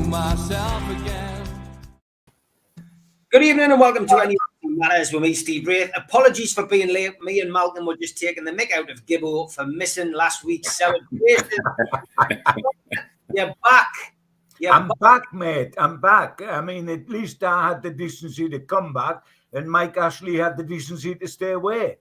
myself again. Good evening and welcome to NUFC Matters with me, Steve Wraith. Apologies for being late. Me and Malcolm were just taking the mick out of Gibbo for missing last week's celebration. You're back. I'm back, mate. I'm back. I mean, at least I had the decency to come back, and Mike Ashley had the decency to stay away.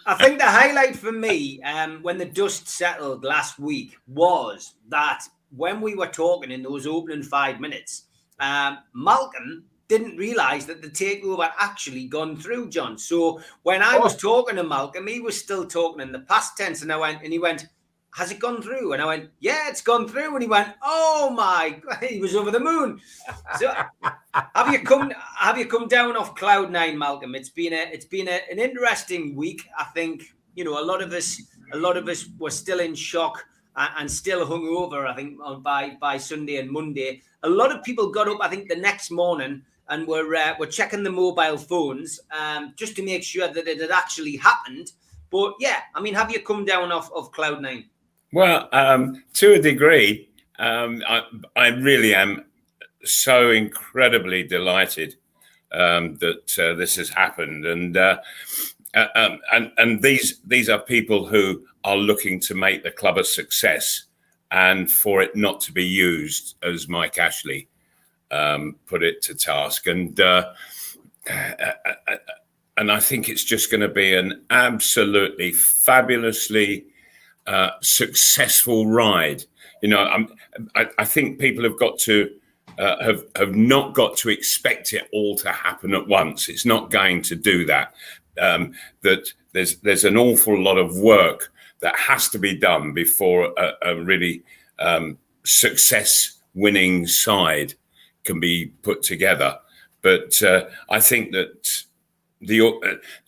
I think the highlight for me, when the dust settled last week, was that when we were talking in those opening 5 minutes, Malcolm didn't realise that the takeover had actually gone through, John. So when I was talking to Malcolm, he was still talking in the past tense, and he went, "Has it gone through?" And I went, "Yeah, it's gone through." And he went, "Oh my God," he was over the moon. So have you come down off cloud nine, Malcolm? It's been an interesting week. I think, a lot of us were still in shock and still hungover, I think, by Sunday and Monday. A lot of people got up, I think, the next morning and were checking the mobile phones just to make sure that it had actually happened. But yeah, I mean, have you come down off cloud nine? Well, to a degree, I really am so incredibly delighted that this has happened, and these are people who are looking to make the club a success, and for it not to be used, as Mike Ashley put it to task, and I think it's just going to be an absolutely fabulously successful ride. I think people have got to have not got to expect it all to happen at once. It's not going to do that. That there's an awful lot of work that has to be done before a really success-winning side can be put together. But I think that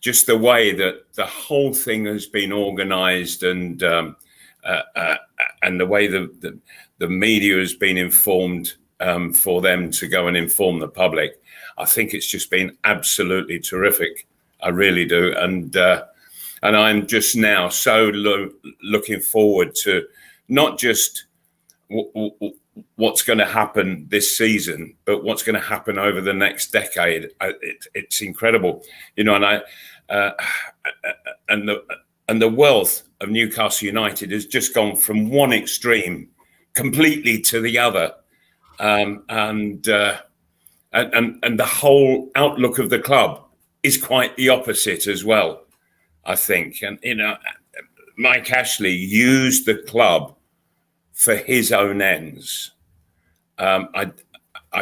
just the way that the whole thing has been organised and the way the media has been informed for them to go and inform the public, I think it's just been absolutely terrific. I really do, and I'm just now so looking forward to not just what's going to happen this season, but what's going to happen over the next decade. It's incredible, and the wealth of Newcastle United has just gone from one extreme completely to the other, and the whole outlook of the club is quite the opposite as well, I think. And Mike Ashley used the club for his own ends. I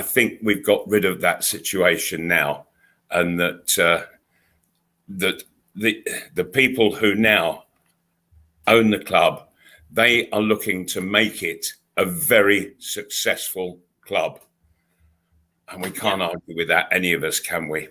think we've got rid of that situation now, and that the people who now own the club, they are looking to make it a very successful club, and we can't argue with that, any of us, can we?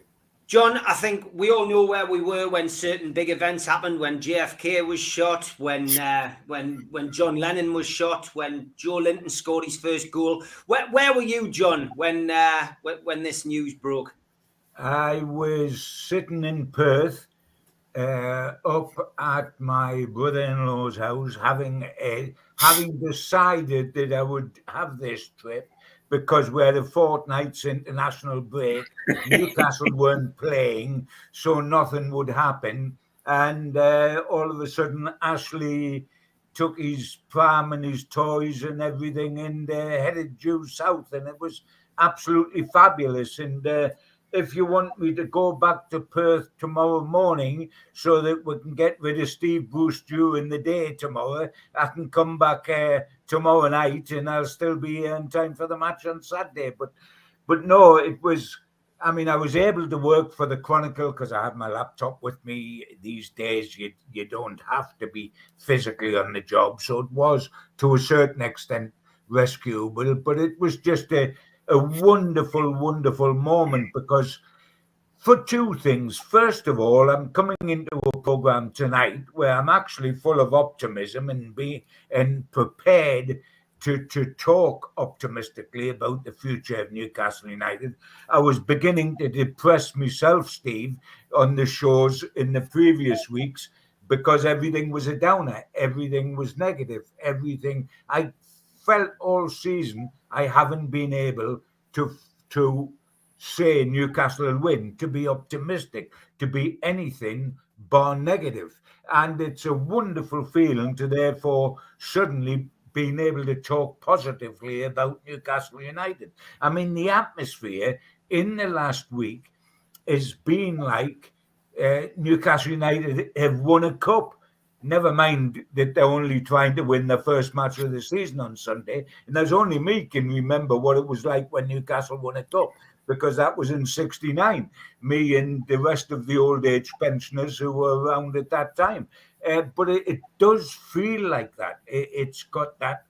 John, I think we all know where we were when certain big events happened, when JFK was shot, when John Lennon was shot, when Joe Linton scored his first goal. Where were you, John, when this news broke? I was sitting in Perth, up at my brother-in-law's house, having decided that I would have this trip, because we're a fortnight's international break. Newcastle weren't playing, so nothing would happen. And all of a sudden, Ashley took his pram and his toys and everything and headed due south. And it was absolutely fabulous. And if you want me to go back to Perth tomorrow morning so that we can get rid of Steve Bruce during the day tomorrow, I can come back tomorrow night and I'll still be here in time for the match on Saturday. But no, it was, I mean, I was able to work for the Chronicle because I have my laptop with me. These days, you don't have to be physically on the job. So it was, to a certain extent, rescuable. But it was just a wonderful, wonderful moment, because for two things. First of all, I'm coming into a program tonight where I'm actually full of optimism and prepared to talk optimistically about the future of Newcastle United. I was beginning to depress myself, Steve, on the shows in the previous weeks because everything was a downer, everything was negative, everything. I felt all season I haven't been able to say Newcastle will win, to be optimistic, to be anything bar negative. And it's a wonderful feeling to therefore suddenly being able to talk positively about Newcastle United. I mean, the atmosphere in the last week has been like Newcastle United have won a cup. Never mind that they're only trying to win the first match of the season on Sunday. And there's only me can remember what it was like when Newcastle won a cup, because that was in '69. Me and the rest of the old age pensioners who were around at that time. But it does feel like that. It's got that,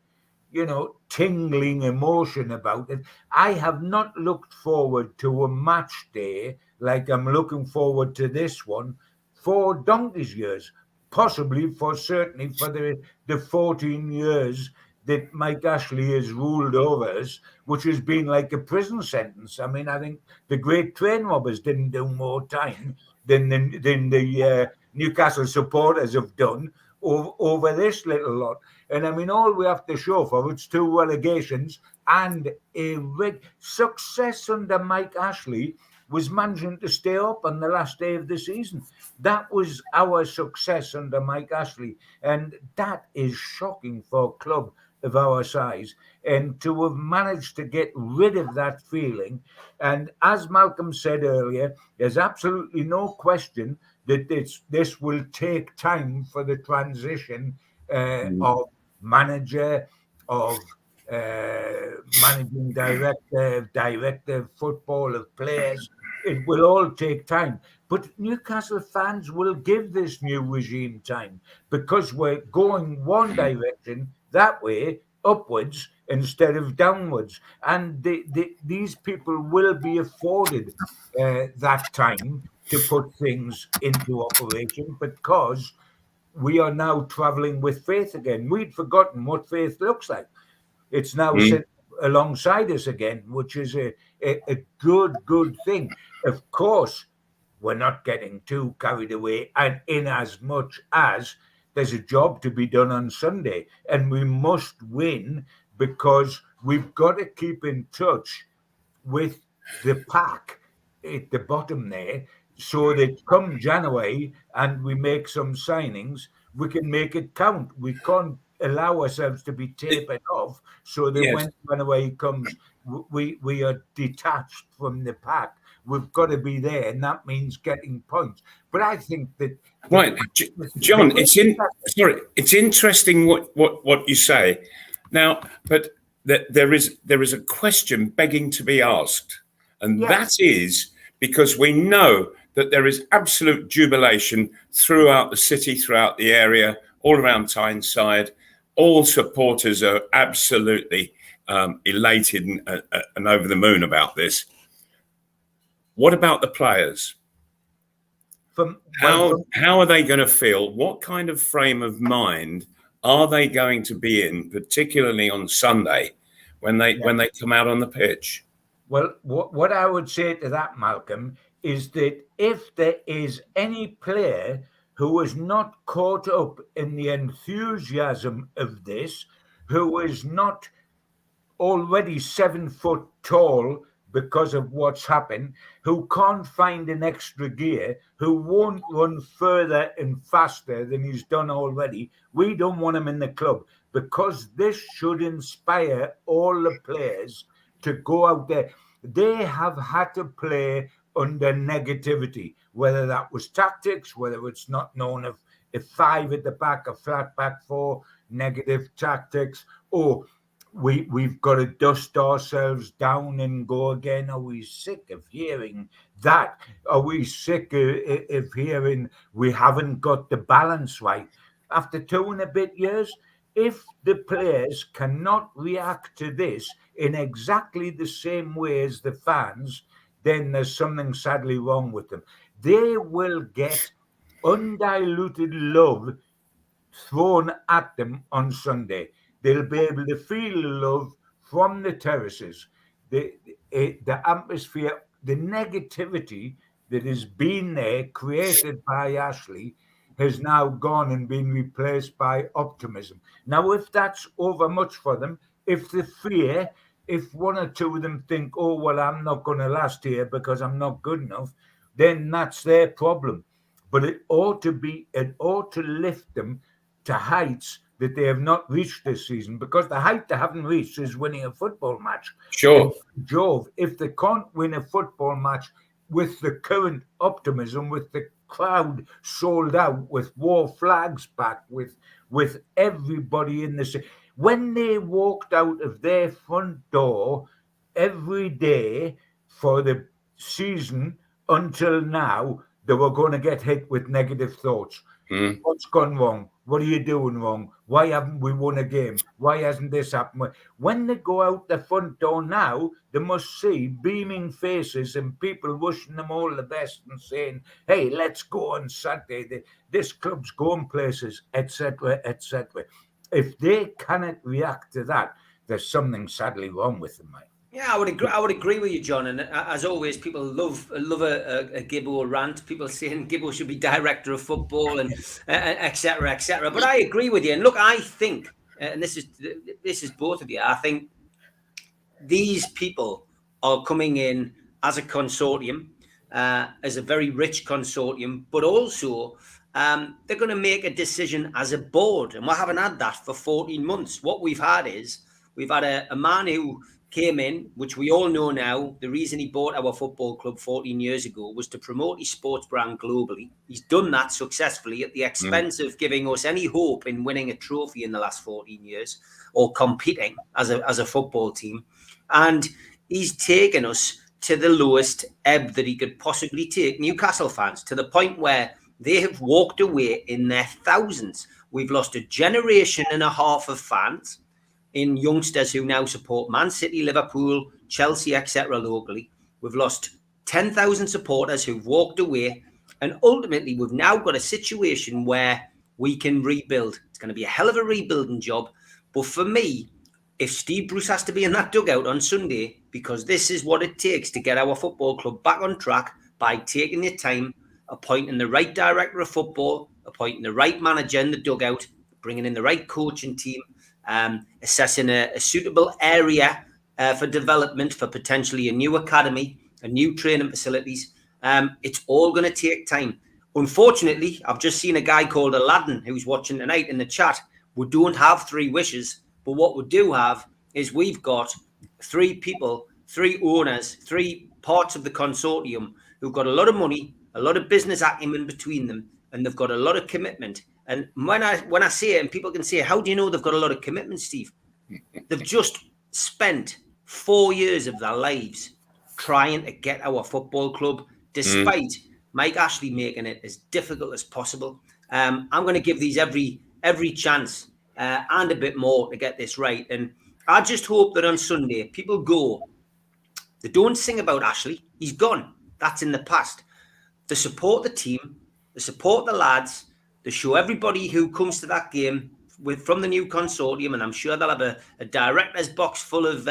tingling emotion about it. I have not looked forward to a match day like I'm looking forward to this one for donkey's years, possibly certainly for the 14 years that Mike Ashley has ruled over us, which has been like a prison sentence. I mean, I think the great train robbers didn't do more time than the Newcastle supporters have done over this little lot. And I mean, all we have to show for it's 2 relegations and a success under Mike Ashley was managing to stay up on the last day of the season. That was our success under Mike Ashley. And that is shocking for a club of our size. And to have managed to get rid of that feeling. And as Malcolm said earlier, there's absolutely no question that this will take time for the transition of manager, of managing director of football, of players. It will all take time. But Newcastle fans will give this new regime time, because we're going one direction that way, upwards instead of downwards. And these people will be afforded that time to put things into operation, because we are now traveling with faith again. We'd forgotten what faith looks like. It's now sitting alongside us again, which is a good thing. Of course, we're not getting too carried away, and in as much as there's a job to be done on Sunday, and we must win, because we've got to keep in touch with the pack at the bottom there, so that come January and we make some signings, we can make it count. We can't allow ourselves to be tapered off, so that when January comes, we are detached from the pack. We've got to be there, and that means getting points. But I think that right, John, it's interesting what you say now, but there is a question begging to be asked, and that is because we know that there is absolute jubilation throughout the city, throughout the area, all around Tyneside. All supporters are absolutely elated and over the moon about this. What about the players? How are they going to feel? What kind of frame of mind are they going to be in, particularly on Sunday, when they come out on the pitch? Well, what I would say to that, Malcolm, is that if there is any player who is not caught up in the enthusiasm of this, who is not already 7 foot tall because of what's happened, who can't find an extra gear, who won't run further and faster than he's done already, we don't want him in the club, because this should inspire all the players to go out there. They have had to play under negativity, whether that was tactics, whether it's not known of a 5 at the back, a flat back 4, negative tactics, or we've got to dust ourselves down and go again. Are we sick of hearing that? Are we sick of hearing we haven't got the balance right? After 2 and a bit years, if the players cannot react to this in exactly the same way as the fans, then there's something sadly wrong with them. They will get undiluted love thrown at them on Sunday. They'll be able to feel the love from the terraces. The atmosphere, the negativity that has been there, created by Ashley, has now gone and been replaced by optimism. Now, if that's over much for them, if the fear, if one or two of them think, oh, well, I'm not going to last here because I'm not good enough, then that's their problem. But it ought to lift them to heights that they have not reached this season, because the height they haven't reached is winning a football match. Sure. And Jove, if they can't win a football match with the current optimism, with the crowd sold out, with war flags back, with everybody in the city, when they walked out of their front door every day for the season until now, they were going to get hit with negative thoughts. What's gone wrong? What are you doing wrong? Why haven't we won a game? Why hasn't this happened? When they go out the front door now, they must see beaming faces and people wishing them all the best and saying, hey, let's go on Saturday. This club's going places, etc., etc. If they cannot react to that, there's something sadly wrong with them, mate. Yeah, I would agree with you, John. And as always, people love a Gibbo rant. People saying Gibbo should be director of football and etc. etc. But I agree with you. And look, I think, and this is both of you. I think these people are coming in as a consortium, as a very rich consortium, but also they're going to make a decision as a board. And we haven't had that for 14 months. What we've had is we've had a man who came in, which we all know now, the reason he bought our football club 14 years ago was to promote his sports brand globally. He's done that successfully at the expense of giving us any hope in winning a trophy in the last 14 years or competing as a football team. And he's taken us to the lowest ebb that he could possibly take Newcastle fans, to the point where they have walked away in their thousands. We've lost a generation and a half of fans in youngsters who now support Man City, Liverpool, Chelsea, etc. locally. We've lost 10,000 supporters who've walked away. And ultimately, we've now got a situation where we can rebuild. It's going to be a hell of a rebuilding job. But for me, if Steve Bruce has to be in that dugout on Sunday, because this is what it takes to get our football club back on track by taking your time, appointing the right director of football, appointing the right manager in the dugout, bringing in the right coaching team, assessing a suitable area for development for potentially a new academy, a new training facilities. It's all going to take time. Unfortunately, I've just seen a guy called Aladdin who's watching tonight in the chat. We don't have 3 wishes, but what we do have is we've got 3 people, 3 owners, 3 parts of the consortium who've got a lot of money, a lot of business acumen between them, and they've got a lot of commitment. And when I say it, and people can say, how do you know they've got a lot of commitment, Steve? They've just spent 4 years of their lives trying to get our football club, despite Mike Ashley making it as difficult as possible. I'm going to give these every chance and a bit more to get this right. And I just hope that on Sunday, people go, they don't sing about Ashley. He's gone. That's in the past. They support the team. They support the lads. They show everybody who comes to that game from the new consortium, and I'm sure they'll have a director's box full of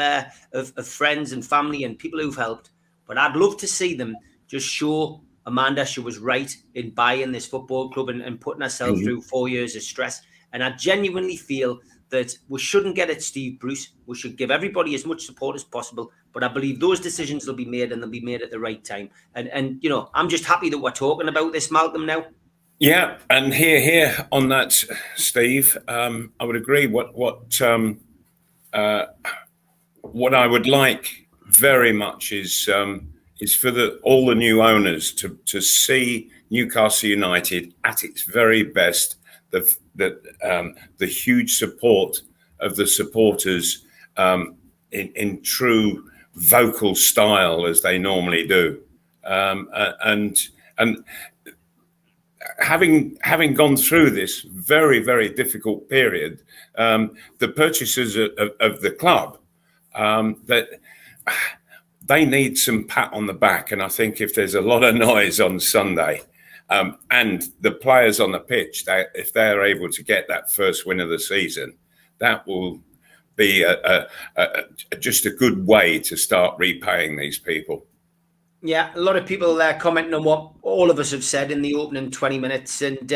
friends and family and people who've helped. But I'd love to see them just show Amanda she was right in buying this football club and putting herself through 4 years of stress. And I genuinely feel that we shouldn't get at Steve Bruce. We should give everybody as much support as possible. But I believe those decisions will be made, and they'll be made at the right time. And you know, I'm just happy that we're talking about this, Malcolm, now. Yeah, and here on that, Steve, I would agree. What I would like very much is for all the new owners to see Newcastle United at its very best. The huge support of the supporters in true vocal style as they normally do, and having gone through this very, very difficult period, the purchasers of the club, that they need some pat on the back. And I think if there's a lot of noise on Sunday, and the players on the pitch, if they're able to get that first win of the season, that will be just a good way to start repaying these people. Yeah, a lot of people commenting on what all of us have said in the opening 20 minutes. And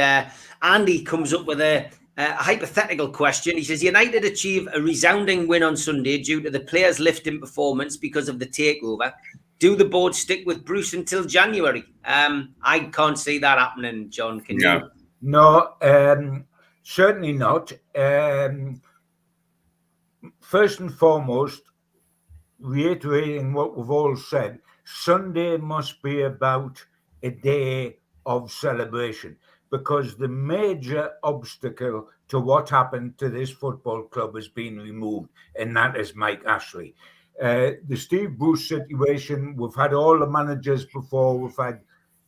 Andy comes up with a hypothetical question. He says, United achieve a resounding win on Sunday due to the players' lifting performance because of the takeover. Do the board stick with Bruce until January? I can't see that happening, John. Can you? No, certainly not. First and foremost, reiterating what we've all said, Sunday must be about a day of celebration, because the major obstacle to what happened to this football club has been removed, and that is Mike Ashley. The Steve Bruce situation, we've had all the managers before. We've had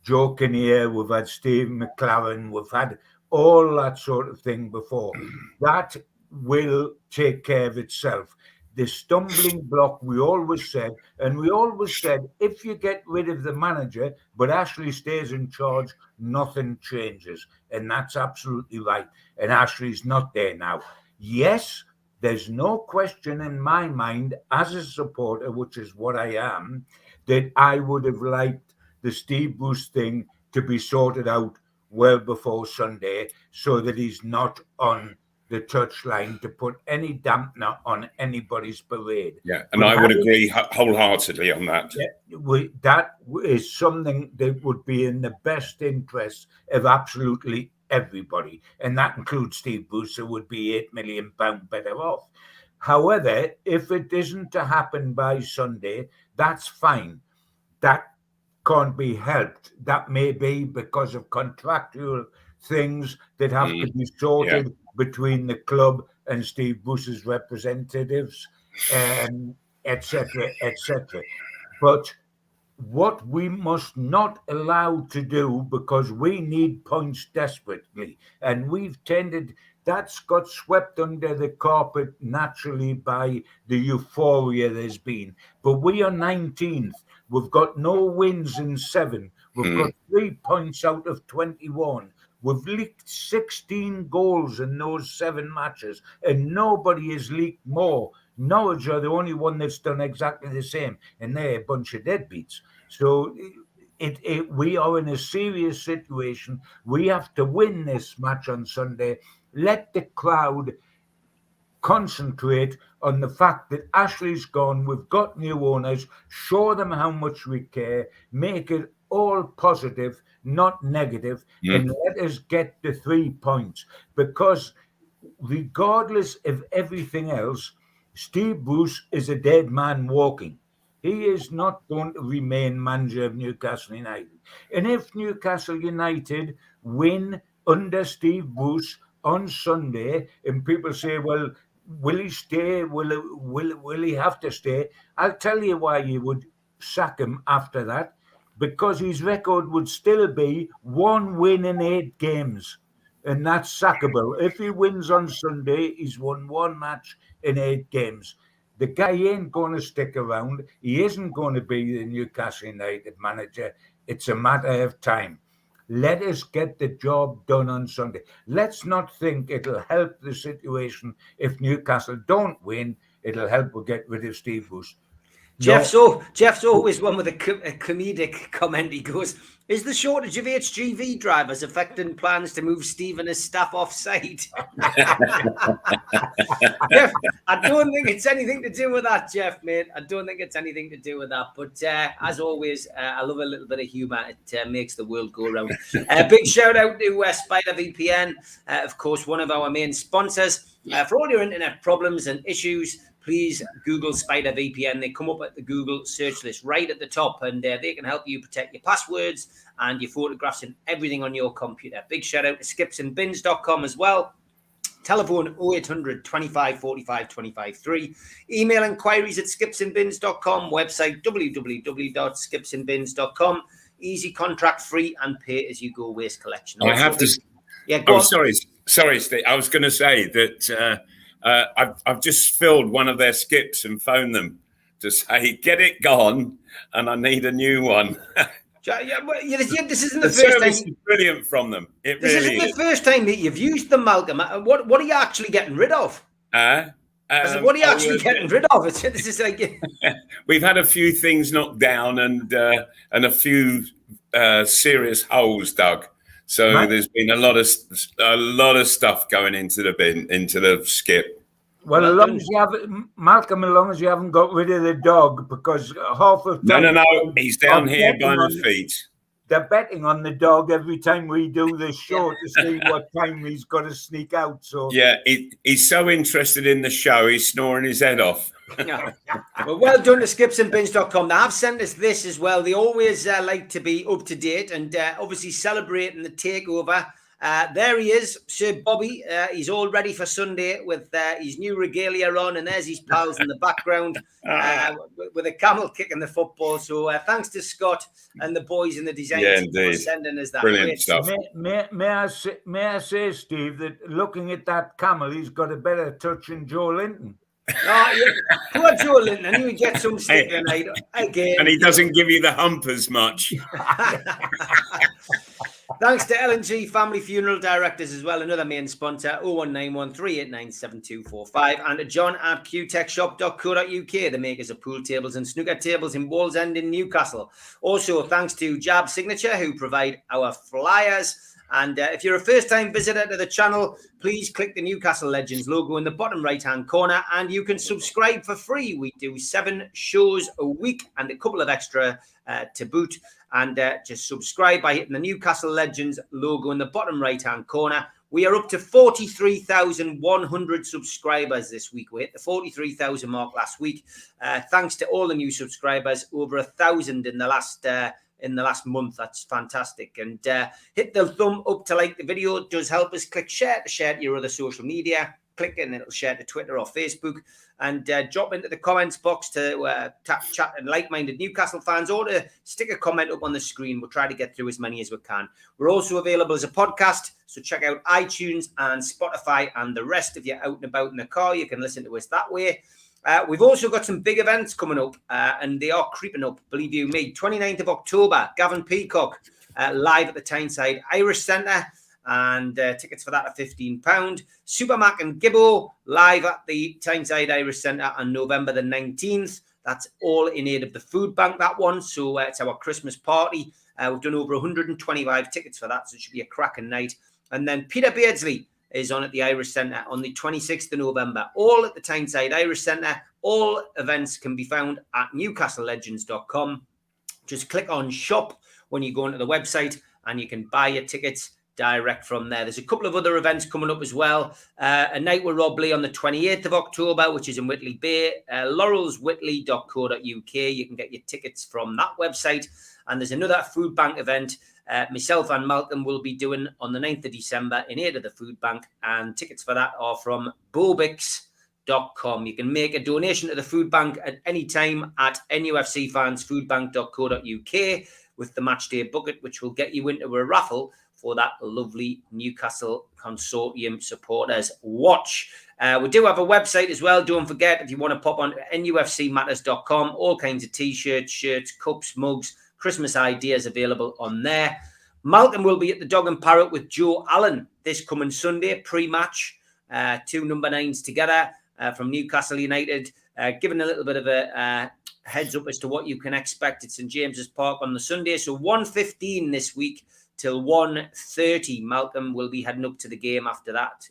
Joe Kinnear, we've had Steve McLaren, we've had all that sort of thing before. That will take care of itself. The stumbling block, we always said, if you get rid of the manager, but Ashley stays in charge, nothing changes. And that's absolutely right. And Ashley's not there now. Yes, there's no question in my mind, as a supporter, which is what I am, that I would have liked the Steve Bruce thing to be sorted out well before Sunday, so that he's not on the touchline to put any dampener on anybody's parade. Yeah, and I would agree wholeheartedly on that. Yeah, that is something that would be in the best interest of absolutely everybody, and that includes Steve Bruce, who would be £8 million better off. However, if it isn't to happen by Sunday, that's fine. That can't be helped. That may be because of contractual things that have to be sorted between the club and Steve Bruce's representatives, etc., etc. But what we must not allow to do, because we need points desperately, and we've tended, that's got swept under the carpet naturally by the euphoria there's been. But we are 19th. We've got no wins in 7. We've got 3 points out of 21. We've leaked 16 goals in those 7 matches, and nobody has leaked more. Norwich are the only one that's done exactly the same, and they're a bunch of deadbeats. So we are in a serious situation. We have to win this match on Sunday. Let the crowd concentrate on the fact that Ashley's gone, we've got new owners, show them how much we care, make it all positive, not negative, and let us get the 3 points. Because regardless of everything else, Steve Bruce is a dead man walking. He is not going to remain manager of Newcastle United. And if Newcastle United win under Steve Bruce on Sunday, and people say, well, will he stay? Will he have to stay? I'll tell you why you would sack him after that. Because his record would still be 1 win in 8 games. And that's sackable. If he wins on Sunday, he's won 1 match in 8 games. The guy ain't going to stick around. He isn't going to be the Newcastle United manager. It's a matter of time. Let us get the job done on Sunday. Let's not think it'll help the situation if Newcastle don't win. It'll help us get rid of Steve Bruce. Jeff's always one with a comedic comment. He goes, is the shortage of HGV drivers affecting plans to move Steve and his staff off-site? Jeff, I don't think it's anything to do with that, Jeff, mate. I don't think it's anything to do with that. But as always, I love a little bit of humour. It makes the world go round. Big shout out to Spider VPN, of course, one of our main sponsors. For all your internet problems and issues, please Google Spider VPN. They come up at the Google search list right at the top, and they can help you protect your passwords and your photographs and everything on your computer. Big shout out to skipsandbins.com as well. Telephone 0800 25 45 25 3. Email inquiries at skipsandbins.com. Website www.skipsandbins.com. Easy, contract free, and pay as you go waste collection. I have to. Yeah, go on. Sorry, Steve. I was going to say that I've just filled one of their skips and phoned them to say, get it gone, and I need a new one. This isn't the The first time. service is brilliant from them. This isn't the first time that you've used them, Malcolm. What are you actually getting rid of? What are you actually getting rid of? This is like we've had a few things knocked down and a few serious holes dug. So there's been a lot of stuff going into the bin, into the skip. Well, as long as you have Malcolm, as long as you haven't got rid of the dog, because half of the time no, he's down here by his feet. They're betting on the dog every time we do this show to see what time he's got to sneak out. So yeah, he's so interested in the show, he's snoring his head off. Well done to skipsandbins.com. They have sent us this as well. They always like to be up to date and obviously celebrating the takeover. There he is, Sir Bobby. He's all ready for Sunday with his new regalia on, and there's his pals in the background with a camel kicking the football. So thanks to Scott and the boys in the design team for sending us that. Brilliant stuff. May I say, Steve, that looking at that camel, he's got a better touch than Joe Linton. Poor Joe Linton, and he would get some stick tonight again. And he doesn't give you the hump as much. Thanks to L&G Family Funeral Directors as well, another main sponsor, 01913897245, and to John at qtechshop.co.uk, the makers of pool tables and snooker tables in Wallsend in Newcastle. Also, thanks to Jab Signature, who provide our flyers. And if you're a first-time visitor to the channel, please click the Newcastle Legends logo in the bottom right-hand corner, and you can subscribe for free. We do 7 shows a week and a couple of extra to boot. And just subscribe by hitting the Newcastle Legends logo in the bottom right-hand corner. We are up to 43,100 subscribers this week. We hit the 43,000 mark last week. Thanks to all the new subscribers, over 1,000 in the last month. That's fantastic. And hit the thumb up to like the video. It does help us. Click share to your other social media. Click it and it'll share to Twitter or Facebook. And drop into the comments box to chat and like-minded Newcastle fans, or to stick a comment up on the screen. We'll try to get through as many as we can. We're also available as a podcast, so check out iTunes and Spotify, and the rest of you out and about in the car, you can listen to us that way. We've also got some big events coming up, and they are creeping up, believe you me. 29th of October, Gavin Peacock, live at the Tyneside Irish Centre. And tickets for that are £15. Supermac and Gibbo live at the Tyneside Irish Centre on November the 19th. That's all in aid of the food bank, that one. So it's our Christmas party. We've done over 125 tickets for that, so it should be a cracking night. And then Peter Beardsley is on at the Irish Centre on the 26th of November, all at the Tyneside Irish Centre. All events can be found at newcastlelegends.com. Just click on shop when you go onto the website and you can buy your tickets direct from there. There's a couple of other events coming up as well. A night with Rob Lee on the 28th of October, which is in Whitley Bay, laurelswhitley.co.uk. You can get your tickets from that website. And there's another food bank event myself and Malcolm will be doing on the 9th of December in aid of the food bank. And tickets for that are from bobix.com. You can make a donation to the food bank at any time at nufcfansfoodbank.co.uk with the matchday bucket, which will get you into a raffle for that lovely Newcastle Consortium supporters watch. We do have a website as well. Don't forget, if you want to pop on nufcmatters.com, all kinds of T-shirts, shirts, cups, mugs, Christmas ideas available on there. Malcolm will be at the Dog and Parrot with Joe Allen this coming Sunday, pre-match. 2 number 9s together from Newcastle United, giving a little bit of a heads up as to what you can expect at St James's Park on the Sunday. So 1:15 this week till 1:30. Malcolm will be heading up to the game after that.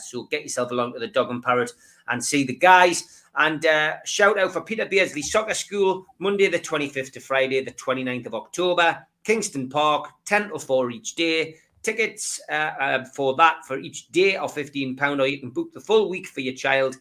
So get yourself along to the Dog and Parrot and see the guys. And shout out for Peter Beardsley Soccer School, Monday the 25th to Friday the 29th of October, Kingston Park, 10 till 4 each day. Tickets for that for each day are £15, or you can book the full week for your child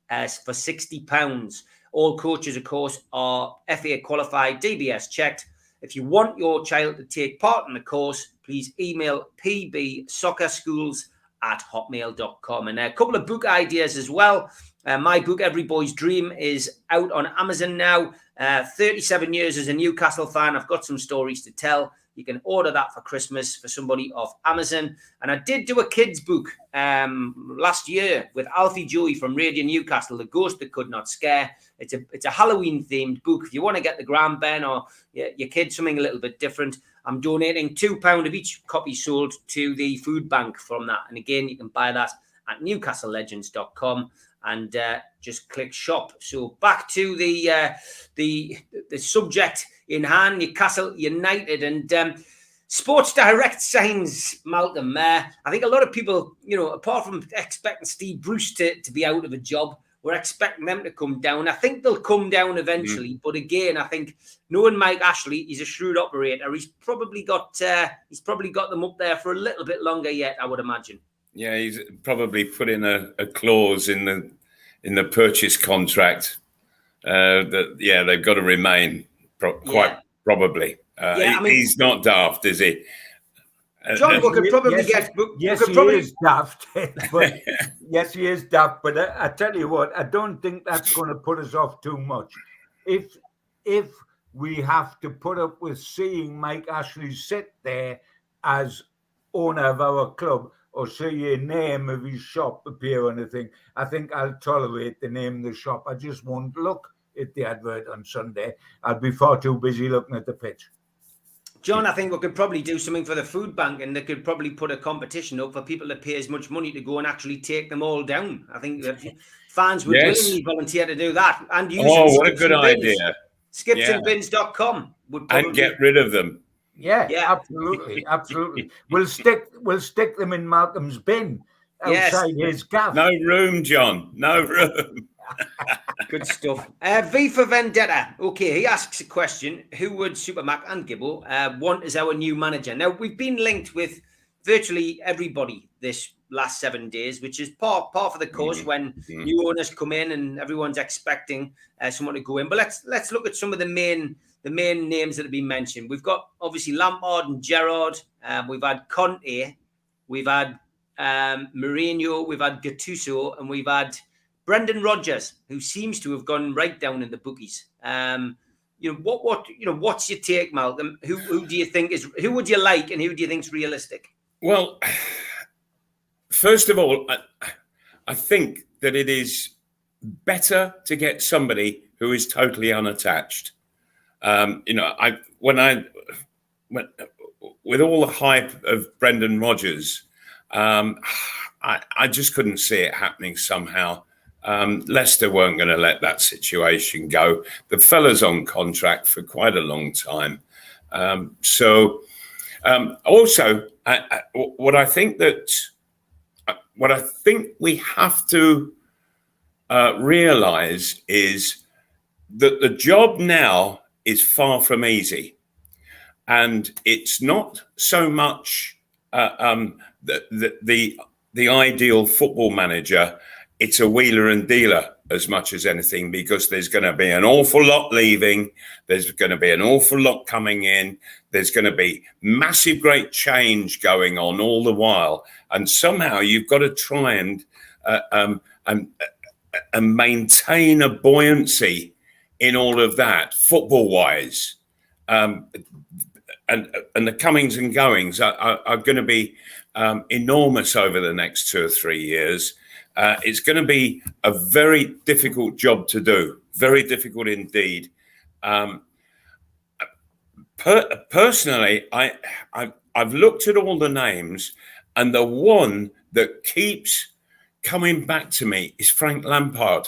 for £60. All coaches, of course, are FA qualified, DBS checked. If you want your child to take part in the course, please email pbsoccerschools@hotmail.com. And a couple of book ideas as well. My book, Every Boy's Dream, is out on Amazon now. 37 years as a Newcastle fan. I've got some stories to tell. You can order that for Christmas for somebody off Amazon. And I did do a kids book last year with Alfie Joey from Radio Newcastle, The Ghost That Could Not Scare. It's a Halloween-themed book. If you want to get the Grand Ben or your kid something a little bit different, I'm donating £2 of each copy sold to the food bank from that. And again, you can buy that at newcastlelegends.com. and just click shop. So back to the subject in hand, Newcastle United, and Sports Direct signs Malcolm. I think a lot of people, apart from expecting Steve Bruce to be out of a job, we're expecting them to come down. I think they'll come down eventually, but again, I think knowing Mike Ashley, he's a shrewd operator. He's probably got them up there for a little bit longer yet, I would imagine. Yeah, he's probably put in a clause in the purchase contract that they've got to remain probably. He's not daft, is he? John, we could probably get. Yes, he is daft. But yes, he is daft. But I tell you what, I don't think that's going to put us off too much. If we have to put up with seeing Mike Ashley sit there as owner of our club, or see a name of his shop appear on the thing, I think I'll tolerate the name of the shop. I just won't look at the advert on Sunday. I'll be far too busy looking at the pitch. John, I think we could probably do something for the food bank, and they could probably put a competition up for people to pay as much money to go and actually take them all down. I think that fans would willingly volunteer to do that. And use what a good idea. Skipsandbins.com would probably... And get rid of them. Yeah, absolutely. We'll stick them in Malcolm's bin outside his gaff. No room, John. No room. Good stuff. V for Vendetta. Okay, he asks a question. Who would Supermac and Gibbo want as our new manager? Now, we've been linked with virtually everybody this last 7 days, which is par for the course when new owners come in and everyone's expecting someone to go in. But let's look at some of the main names that have been mentioned. We've got obviously Lampard and Gerrard. We've had Conte. We've had Mourinho. We've had Gattuso, and we've had Brendan Rodgers, who seems to have gone right down in the bookies. What's your take, Malcolm? Who do you think who would you like, and who do you think is realistic? Well, first of all, I think that it is better to get somebody who is totally unattached. With all the hype of Brendan Rodgers, I just couldn't see it happening somehow. Leicester weren't going to let that situation go. The fella's on contract for quite a long time. Also, what I think we have to realize is that the job now is far from easy, and it's not so much the ideal football manager. It's a wheeler and dealer as much as anything, because there's going to be an awful lot leaving. There's going to be an awful lot coming in. There's going to be massive, great change going on all the while. And somehow you've got to try and maintain a buoyancy in all of that, football-wise. And the comings and goings are going to be enormous over the next 2 or 3 years. It's going to be a very difficult job to do, very difficult indeed. Personally, I've looked at all the names, and the one that keeps coming back to me is Frank Lampard.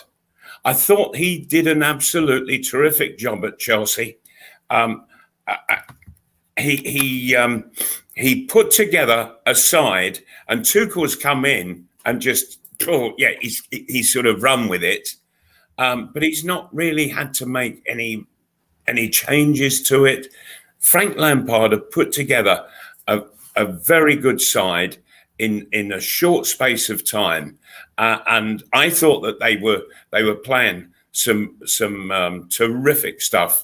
I thought he did an absolutely terrific job at Chelsea. He put together a side, and Tuchel's come in and just. He's sort of run with it, but he's not really had to make any changes to it. Frank Lampard have put together a very good side in a short space of time, and I thought that they were playing some terrific stuff.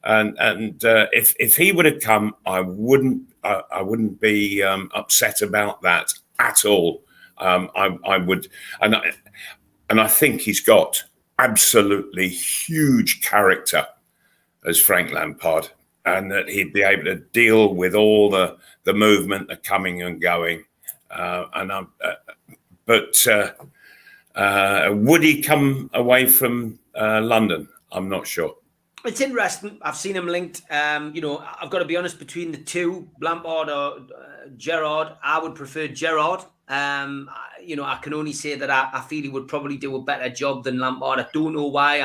And if he would have come, I wouldn't be upset about that at all. I would, and I think he's got absolutely huge character as Frank Lampard, and that he'd be able to deal with all the movement, the coming and going. But would he come away from London? I'm not sure. It's interesting. I've seen him linked. I've got to be honest, between the two, Lampard or Gerrard, I would prefer Gerrard. I can only say that I feel he would probably do a better job than Lampard. I don't know why.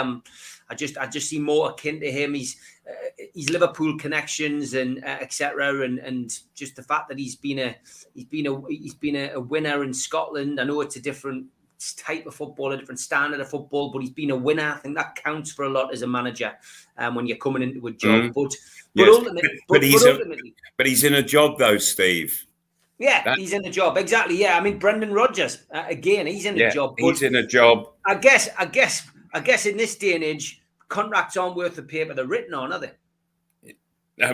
I just see more akin to him. He's Liverpool connections and etc. And just the fact that he's been a winner in Scotland. I know it's a different type of football, a different standard of football, but he's been a winner. I think that counts for a lot as a manager when you're coming into a job. But ultimately, he's in a job though, Steve. Yeah, he's in a job. Exactly. Yeah, I mean Brendan Rodgers again. He's in a job. He's in a job. I guess in this day and age, contracts aren't worth the paper they're written on, are they?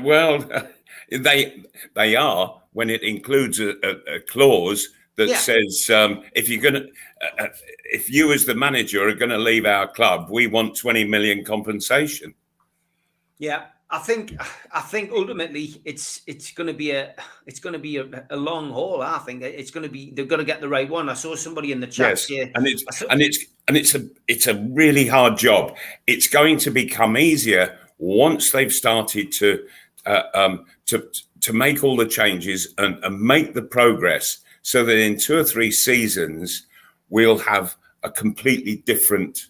Well, they are when it includes a clause that says if you as the manager are going to leave our club, we want 20 million compensation. Yeah, I think ultimately it's going to be a long haul. I think they've got to get the right one. I saw somebody in the chat say, it's a really hard job. It's going to become easier once they've started to make all the changes and make the progress, so that in 2 or 3 seasons we'll have a completely different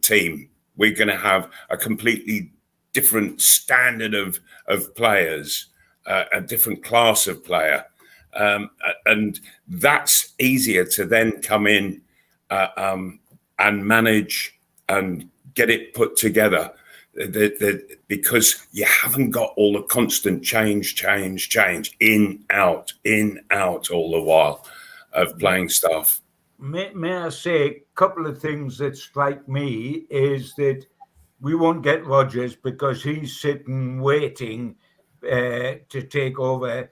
team. We're going to have a completely different standard of players, a different class of player, and that's easier to then come in and manage and get it put together. Because you haven't got all the constant change, in, out all the while of playing stuff. May I say a couple of things that strike me is that we won't get Rodgers because he's sitting waiting to take over,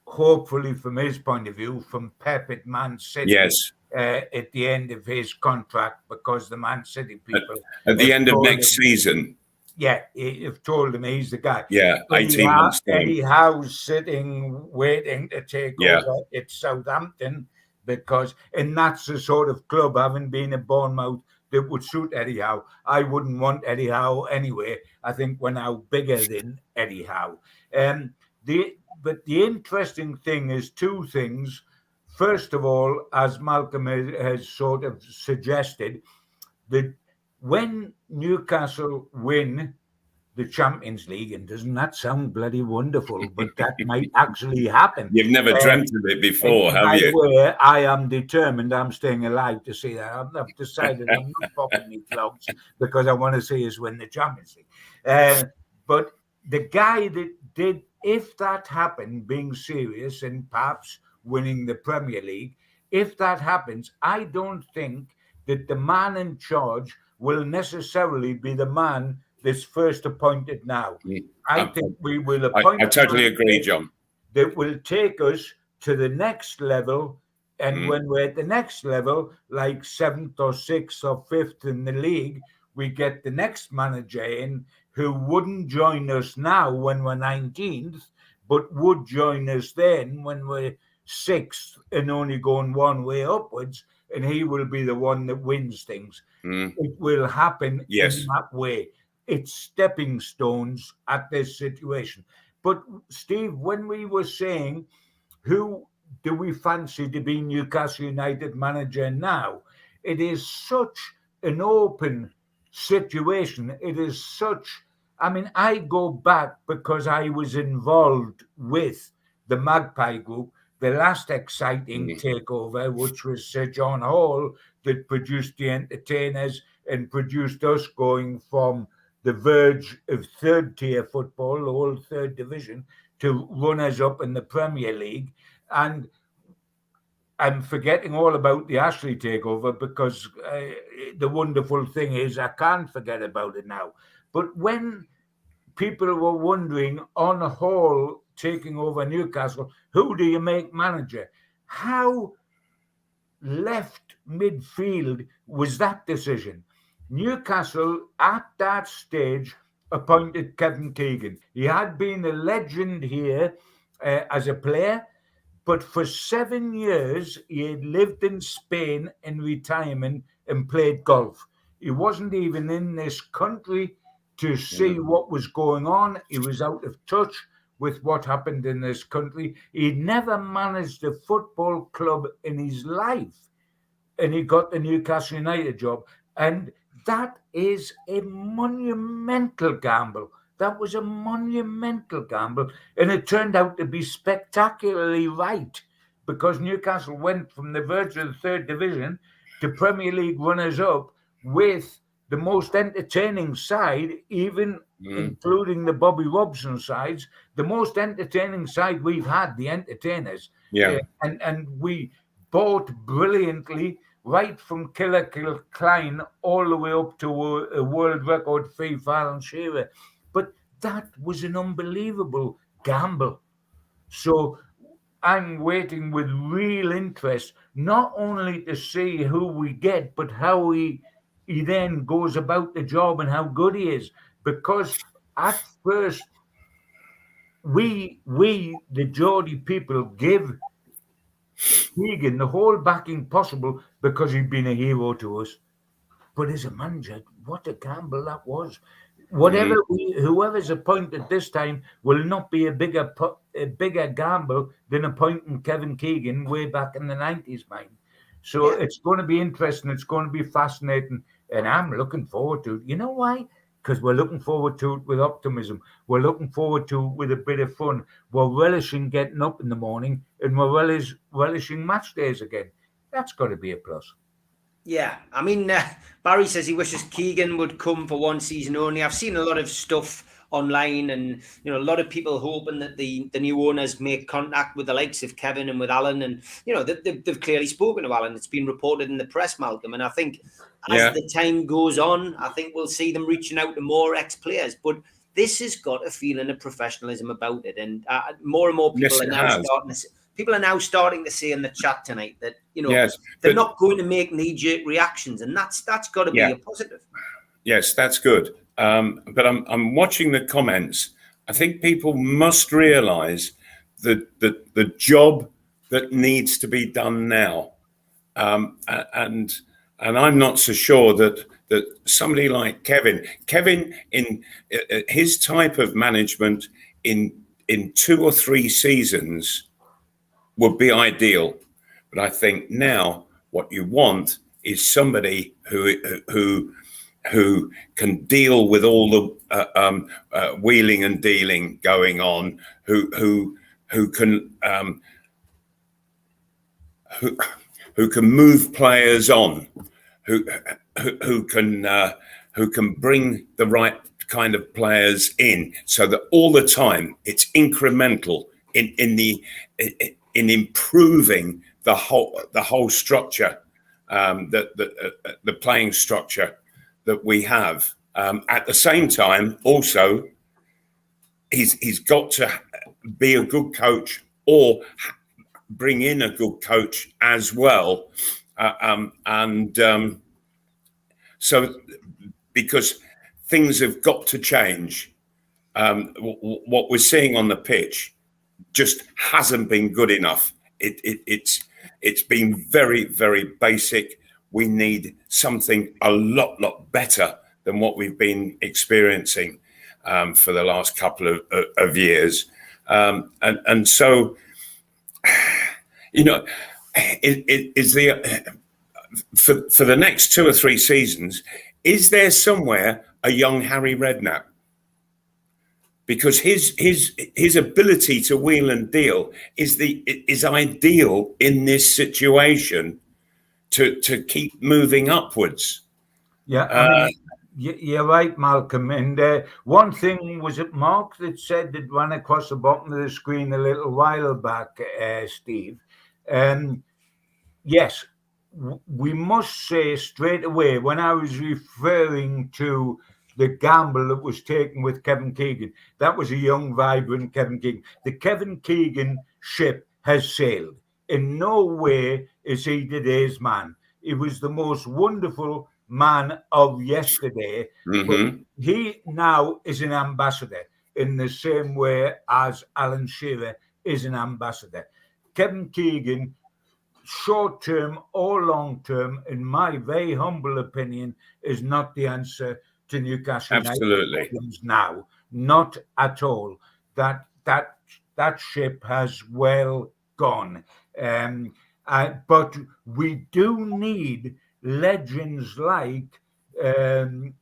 hopefully from his point of view, from Pep at Man City. Yes. At the end of his contract, because the Man City people at the end of next season. Yeah, you've told him he's the guy. Yeah, 18 months time. Eddie Howe's sitting, waiting to take over at Southampton, and that's the sort of club, having been at Bournemouth, that would suit Eddie Howe. I wouldn't want Eddie Howe anyway. I think we're now bigger than Eddie Howe. But the interesting thing is 2 things. First of all, as Malcolm has sort of suggested, that when Newcastle win the Champions League, and doesn't that sound bloody wonderful, but that might actually happen. You've never dreamt of it before, have you? I am determined I'm staying alive to see that. I've decided I'm not popping me clogs because I want to see us win the Champions League. But the guy that did, if that happened, being serious and perhaps winning the Premier League, if that happens, I don't think that the man in charge will necessarily be the man that's first appointed now. I think we will appoint. I totally agree, John. That will take us to the next level, and when we're at the next level, like 7th or 6th or 5th in the league, we get the next manager in who wouldn't join us now when we're 19th, but would join us then when we're 6th and only going one way upwards, and he will be the one that wins things. It will happen in that way. It's stepping stones at this situation. But Steve, when we were saying who do we fancy to be Newcastle United manager now, it is such an open situation. It is such, I mean, I go back because I was involved with the Magpie Group, the last exciting takeover, which was Sir John Hall, that produced the Entertainers and produced us going from the verge of 3rd-tier football, the whole 3rd division, to runners up in the Premier League. And I'm forgetting all about the Ashley takeover because the wonderful thing is I can't forget about it now. But when people were wondering on Hall taking over Newcastle, who do you make manager? How left midfield was that decision? Newcastle at that stage appointed Kevin Keegan. He had been a legend here as a player, but for 7 years he had lived in Spain in retirement and played golf. He wasn't even in this country to see what was going on. He was out of touch with what happened in this country. He'd never managed a football club in his life, and he got the Newcastle United job. And that is a monumental gamble. That was a monumental gamble. And it turned out to be spectacularly right, because Newcastle went from the verge of the third division to Premier League runners-up with the most entertaining side, even including the Bobby Robson sides, the most entertaining side we've had, the entertainers. Yeah. And we bought brilliantly, right from Killer Klein all the way up to a world record fee for Alan Shearer. But that was an unbelievable gamble. So I'm waiting with real interest, not only to see who we get, but how he then goes about the job and how good he is. Because at first, we the Geordie people, give Keegan the whole backing possible because he'd been a hero to us. But as a manager, what a gamble that was. Whoever's appointed this time will not be a bigger gamble than appointing Kevin Keegan way back in the 90s, mine. So it's going to be interesting. It's going to be fascinating. And I'm looking forward to it. You know why? Because we're looking forward to it with optimism. We're looking forward to it with a bit of fun. We're relishing getting up in the morning, and we're relishing match days again. That's got to be a plus. Yeah, I mean, Barry says he wishes Keegan would come for one season only. I've seen a lot of stuff online, and a lot of people hoping that the new owners make contact with the likes of Kevin and with Alan, and they've clearly spoken to Alan. It's been reported in the press, Malcolm, and I think as the time goes on, I think we'll see them reaching out to more ex-players. But this has got a feeling of professionalism about it, and more and more people People are now starting to say in the chat tonight that they're not going to make knee-jerk reactions, and that's got to be a positive. Yes, that's good. But I'm watching the comments. I think people must realise the job that needs to be done now, and I'm not so sure that somebody like Kevin in his type of management in 2 or 3 seasons would be ideal. But I think now what you want is somebody who can deal with all the wheeling and dealing going on, who can move players on, who can bring the right kind of players in, so that all the time it's incremental in improving the whole structure, the playing structure that we have. At the same time, also, he's got to be a good coach or bring in a good coach as well, so because things have got to change. What we're seeing on the pitch just hasn't been good enough. It's been very, very basic. We need something a lot better than what we've been experiencing for the last couple of years. And so, is for the next 2 or 3 seasons, is there somewhere a young Harry Redknapp? Because his ability to wheel and deal is ideal in this situation to keep moving upwards. Yeah, you're right, Malcolm. And one thing, was it Mark that said that ran across the bottom of the screen a little while back, Steve? Yes, we must say straight away, when I was referring to the gamble that was taken with Kevin Keegan, that was a young, vibrant Kevin Keegan. The Kevin Keegan ship has sailed. In no way is he today's man. He was the most wonderful man of yesterday. Mm-hmm. But he now is an ambassador in the same way as Alan Shearer is an ambassador. Kevin Keegan, short term or long term, in my very humble opinion, is not the answer to Newcastle United Absolutely. now. Not at all. That that ship has well gone. But we do need legends like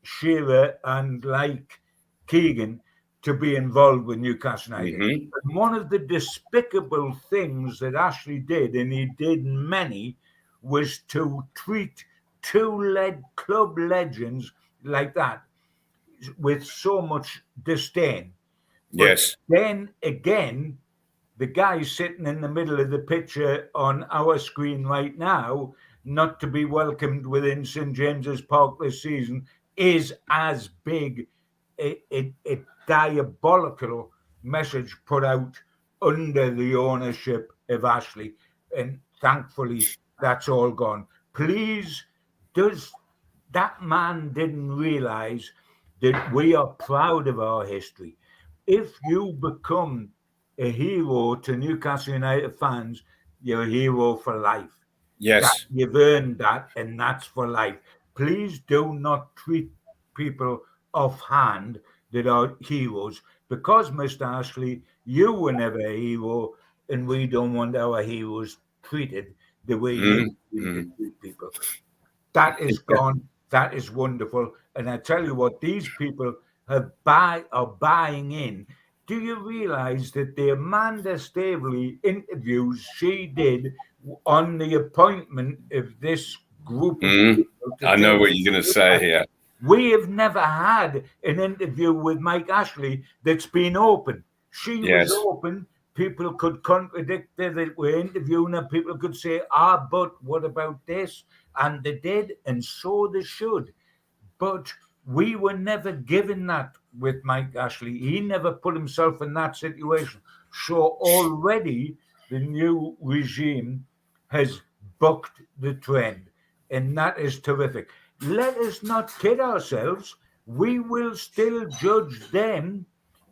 Shearer and like Keegan to be involved with Newcastle United. Mm-hmm. And one of the despicable things that Ashley did, and he did many, was to treat two club legends like that with so much disdain. Yes. But then again, the guy sitting in the middle of the picture on our screen right now, not to be welcomed within St James's Park this season, is as big a diabolical message put out under the ownership of Ashley. And thankfully, that's all gone. Please, that man didn't realise that we are proud of our history. If you become a hero to Newcastle United fans, you're a hero for life. Yes. You've earned that, and that's for life. Please do not treat people offhand that are heroes, because, Mr. Ashley, you were never a hero, and we don't want our heroes treated the way you treat people. That is gone. That is wonderful. And I tell you what, these people are buying in. Do you realize that the Amanda Staveley interviews she did on the appointment of this group of people? I know what you're going to say here. We have never had an interview with Mike Ashley that's been open. She was open. People could contradict her that we're interviewing her. People could say, but what about this? And they did, and so they should. But we were never given that with Mike Ashley. He never put himself in that situation. So already the new regime has bucked the trend, and that is terrific. Let us not kid ourselves. We will still judge them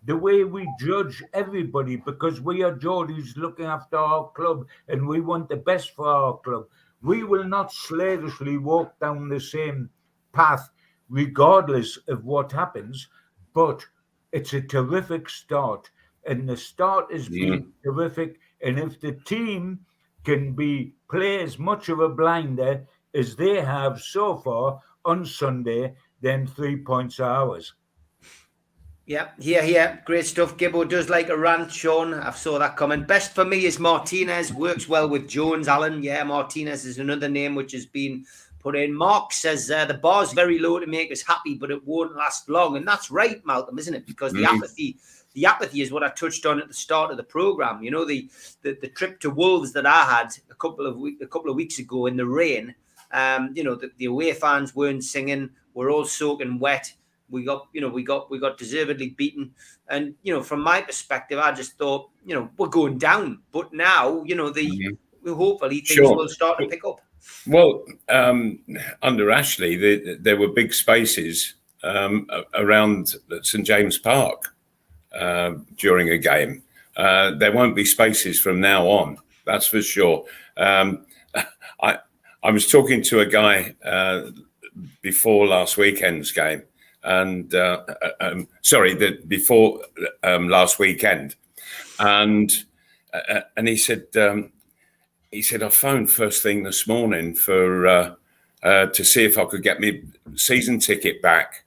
the way we judge everybody, because we are Geordies looking after our club and we want the best for our club. We will not slavishly walk down the same path regardless of what happens, but it's a terrific start, and the start has been terrific. And if the team can play as much of a blinder as they have so far on Sunday, then 3 points are ours. Yeah. Great stuff. Gibbo does like a rant, Sean. I saw that comment. Best for me is Martinez. Works well with Jones, Alan. Yeah, Martinez is another name which has been put in. Mark says the bar's very low to make us happy, but it won't last long. And that's right, Malcolm, isn't it? Because the apathy is what I touched on at the start of the program. You know, the trip to Wolves that I had a couple of weeks ago in the rain. The away fans weren't singing. We're all soaking wet. We got deservedly beaten. And, from my perspective, I just thought, we're going down. But now, hopefully things will start to pick up. Well, under Ashley, there were big spaces around St James Park during a game. There won't be spaces from now on. That's for sure. I was talking to a guy before last weekend's game. And before last weekend, and he said I phoned first thing this morning to see if I could get me season ticket back.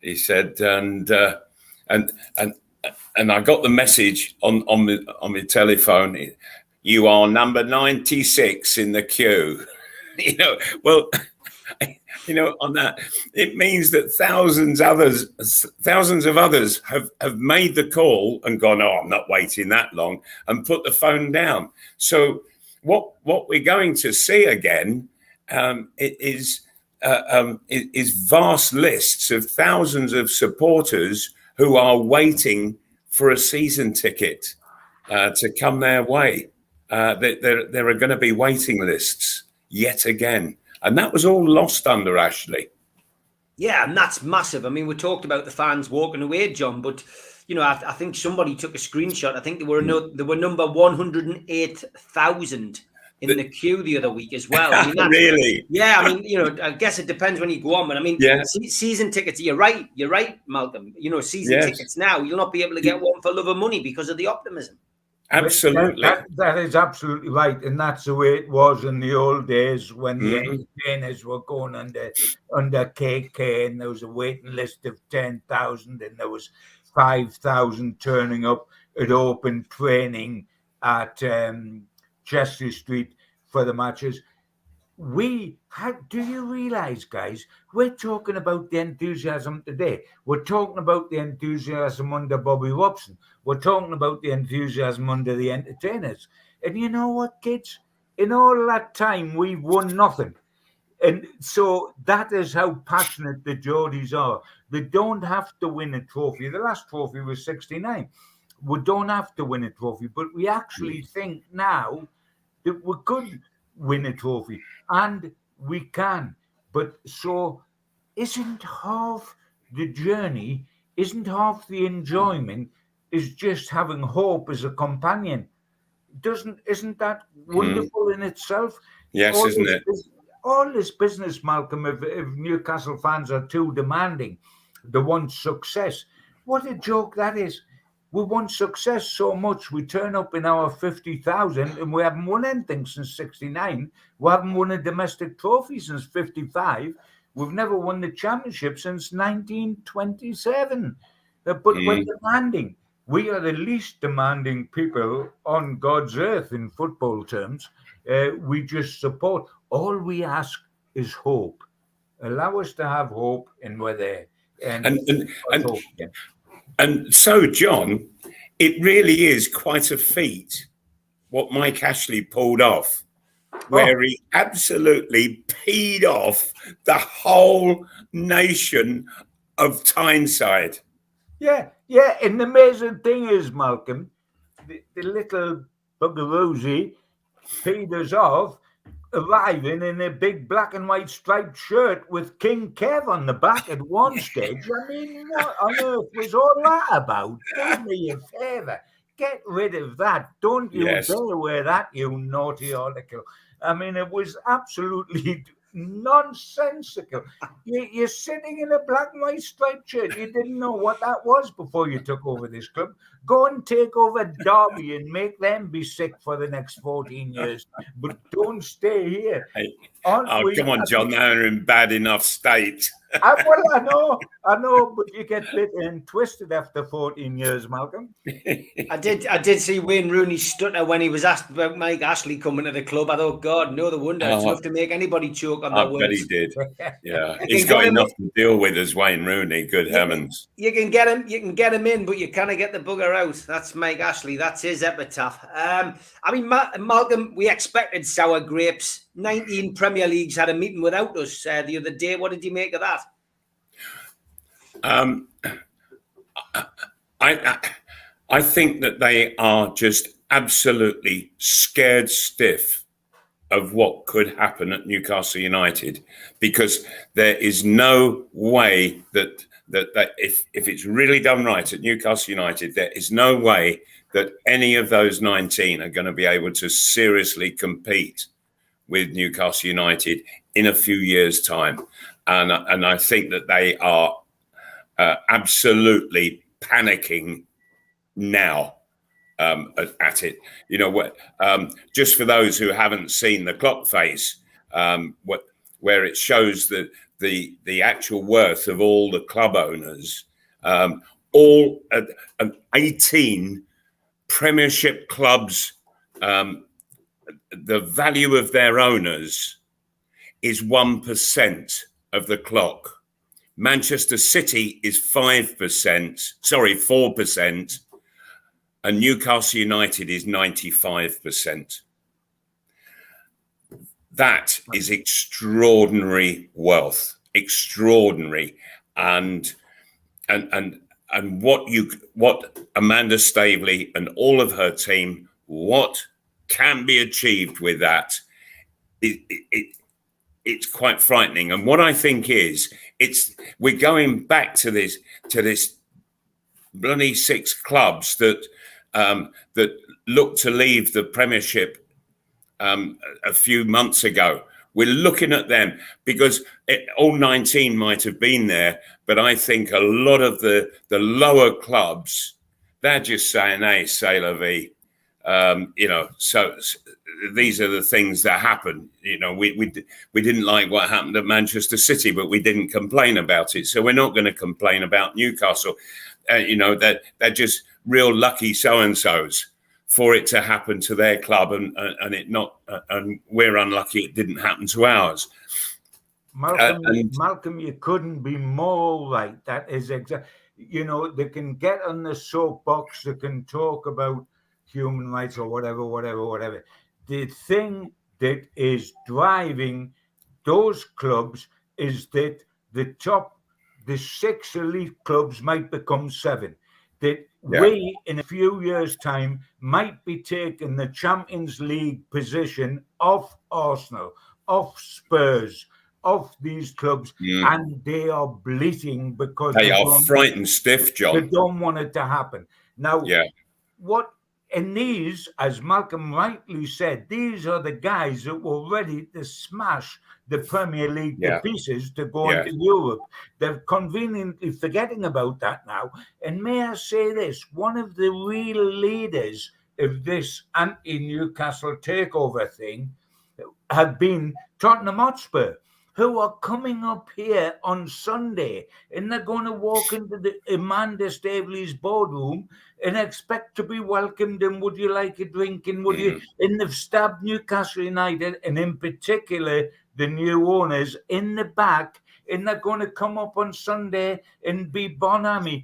He said, and I got the message on my telephone. You are number 96 in the queue. On that, it means that thousands of others have made the call and gone, I'm not waiting that long, and put the phone down. So what we're going to see again is vast lists of thousands of supporters who are waiting for a season ticket to come their way. There are going to be waiting lists yet again. And that was all lost under Ashley. Yeah, and that's massive. I mean, we talked about the fans walking away, John, but, I think somebody took a screenshot. I think they were number 108,000 in the queue the other week as well. I mean, really? Yeah, I mean, I guess it depends when you go on, but I mean, season tickets. You're right, Malcolm. Season tickets now, you'll not be able to get one for love of money because of the optimism. Absolutely. That is absolutely right. And that's the way it was in the old days when the entertainers were going under KK and there was a waiting list of 10,000 and there was 5,000 turning up at open training at Chester Street for the matches. Do you realize, guys, we're talking about the enthusiasm today. We're talking about the enthusiasm under Bobby Robson. We're talking about the enthusiasm under the entertainers. And you know what, kids? In all that time, we've won nothing. And so that is how passionate the Geordies are. They don't have to win a trophy. The last trophy was 69. We don't have to win a trophy, but we actually think now that we could win a trophy. And we can. But so isn't half the journey, isn't half the enjoyment is just having hope as a companion? Isn't that wonderful in itself? Yes, isn't it? All this business, Malcolm, if Newcastle fans are too demanding, they want success. What a joke that is. We want success so much, we turn up in our 50,000 and we haven't won anything since 69. We haven't won a domestic trophy since 55. We've never won the championship since 1927. But we're demanding. We are the least demanding people on God's earth in football terms. We just support. All we ask is hope. Allow us to have hope and we're there. And so, John, it really is quite a feat what Mike Ashley pulled off, where he absolutely peed off the whole nation of Tyneside. Yeah. And the amazing thing is, Malcolm, the little buggeroozy peed us off, arriving in a big black and white striped shirt with King Kev on the back at one stage. I mean, what on earth was all that about? Do me a favour. Get rid of that. Don't you dare wear that, you naughty article. I mean, it was absolutely nonsensical. You're sitting in a black and white striped shirt. You didn't know what that was before you took over this club. Go and take over Derby and make them be sick for the next 14 years. But don't stay here. Hey, come on, John. They're in bad enough state. Well, I know, but you get bit and twisted after 14 years, Malcolm. I did see Wayne Rooney stutter when he was asked about Mike Ashley coming to the club. I thought, God, no, the wonder. It's enough to make anybody choke on their words. I bet he did. Yeah, he's got enough to deal with as Wayne Rooney. Good heavens! You can get him in, but you can't get the bugger out. That's Mike Ashley. That's his epitaph. I mean, Malcolm, we expected sour grapes. 19 Premier Leagues had a meeting without us the other day. What did you make of that? I think that they are just absolutely scared stiff of what could happen at Newcastle United, because there is no way that if it's really done right at Newcastle United, there is no way that any of those 19 are going to be able to seriously compete with Newcastle United in a few years' time. And I think that they are absolutely panicking now at it. You know what? Just for those who haven't seen the clock face, where it shows the actual worth of all the club owners, all 18 Premiership clubs, the value of their owners is 1% of the clock. Manchester City is 4%, and Newcastle United is 95%. That is extraordinary wealth, extraordinary, and what Amanda Staveley and all of her team, what can be achieved with that, it's quite frightening. And what I think is, we're going back to this bloody 6 clubs that look to leave the Premiership a few months ago. We're looking at them because all 19 might have been there, but I think a lot of the lower clubs, they're just saying, hey, c'est la vie. So these are the things that happen. We didn't like what happened at Manchester City, but we didn't complain about it. So we're not going to complain about Newcastle. That they're just real lucky so-and-sos for it to happen to their club, and it not, and we're unlucky it didn't happen to ours. Malcolm, you couldn't be more right. That is exactly. They can get on the soapbox, they can talk about human rights or whatever. The thing that is driving those clubs is that the 6 elite clubs might become 7. That we, in a few years' time, might be taking the Champions League position of Arsenal, of Spurs, of these clubs, and they are bleating because they are frightened stiff, John. They don't want it to happen. Now, and these, as Malcolm rightly said, these are the guys that were ready to smash the Premier League to pieces to go into Europe. They're conveniently forgetting about that now. And may I say this, one of the real leaders of this anti-Newcastle takeover thing have been Tottenham Hotspur, who are coming up here on Sunday, and they're going to walk into the Amanda Staveley's boardroom and expect to be welcomed, and would you like a drink, and would you, and they've stabbed Newcastle United, and in particular the new owners in the back, and they're going to come up on Sunday and be Bonami.